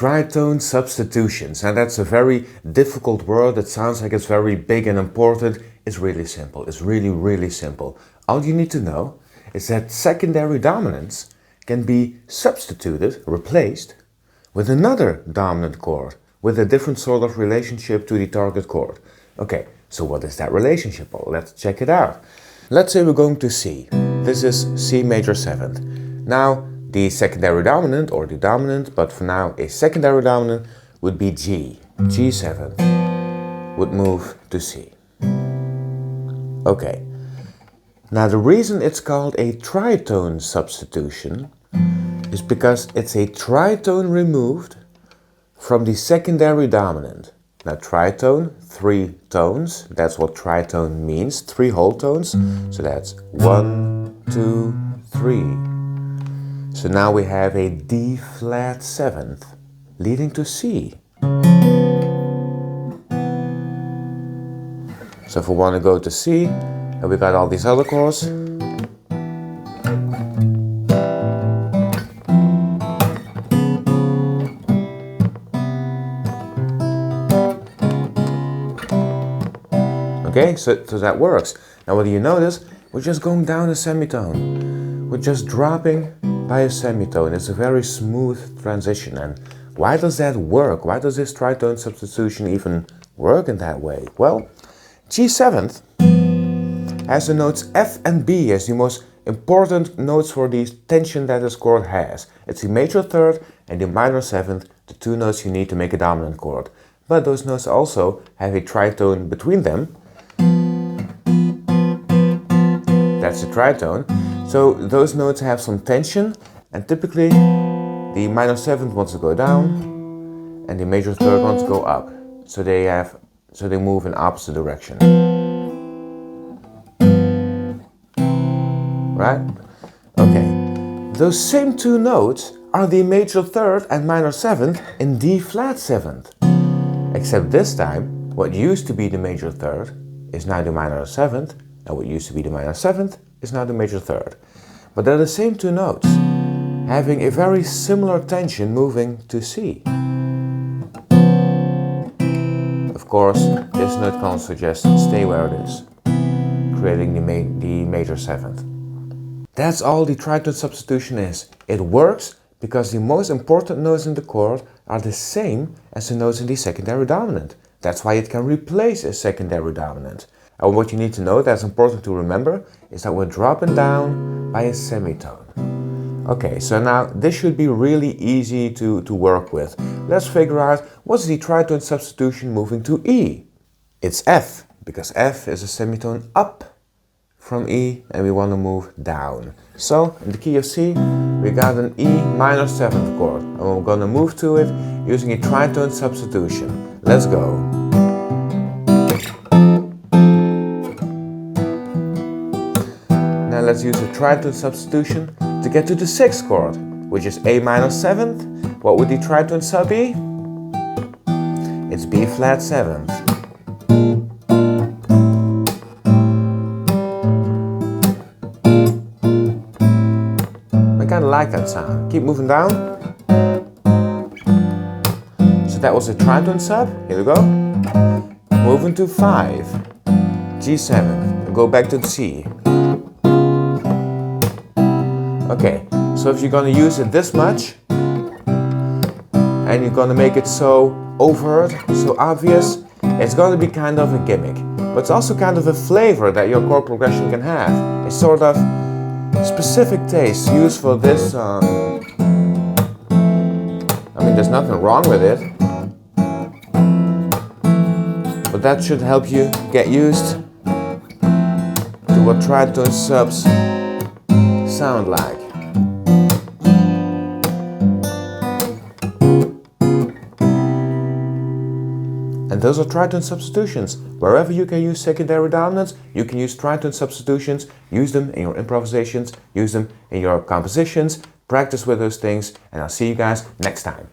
Tritone substitutions. And that's a very difficult word. It sounds like it's very big and important. It's really simple. It's really, really simple. All you need to know is that secondary dominants can be substituted, replaced, with another dominant chord with a different sort of relationship to the target chord. Okay, so what is that relationship? Well, let's check it out. Let's say we're going to C. This is C major 7th. Now, the secondary dominant, or the dominant, but for now a secondary dominant, would be G. G7 would move to C. Okay. Now the reason it's called a tritone substitution is because it's a tritone removed from the secondary dominant. Now tritone, 3 tones, that's what tritone means, 3 whole tones. So that's 1, 2, 3. So now we have a D flat 7th leading to C. So if we want to go to C, and we got all these other chords. Okay, so that works. Now what do you notice? We're just going down a semitone. We're just dropping by a semitone. It's a very smooth transition. And why does that work? Why does this tritone substitution even work in that way? Well, G7th has the notes F and B as the most important notes for the tension that this chord has. It's the major 3rd and the minor 7th, the 2 notes you need to make a dominant chord. But those notes also have a tritone between them. That's a tritone. So those notes have some tension, and typically the minor 7th wants to go down and the major 3rd wants to go up. So they move in opposite direction. Right? Okay. Those same 2 notes are the major 3rd and minor 7th in D flat 7th. Except this time, what used to be the major 3rd is now the minor 7th, and what used to be the minor 7th is now the major 3rd. But they're the same 2 notes, having a very similar tension moving to C. Of course, this note can also just stay where it is, creating the major 7th. That's all the tritone substitution is. It works because the most important notes in the chord are the same as the notes in the secondary dominant. That's why it can replace a secondary dominant. And what you need to know that's important to remember is that we're dropping down by a semitone. Okay, so now this should be really easy to work with. Let's figure out what's the tritone substitution moving to E. It's F, because F is a semitone up from E and we want to move down. So in the key of C, we got an E minor 7th chord, and we're going to move to it using a tritone substitution. Let's go. Now let's use a tritone substitution to get to the 6th chord, which is A minor 7th. What would the tritone sub be? It's B flat 7th. I kind of like that sound. Keep moving down. So that was a tritone sub. Here we go. Moving to 5. G7. Go back to the C. Okay, so if you're going to use it this much, and you're going to make it so overt, so obvious, it's going to be kind of a gimmick. But it's also kind of a flavor that your chord progression can have. A sort of specific taste used for this song. I mean, there's nothing wrong with it. But that should help you get used to what tritone subs sound like. And those are tritone substitutions. Wherever you can use secondary dominants, you can use tritone substitutions, use them in your improvisations, use them in your compositions, practice with those things, and I'll see you guys next time.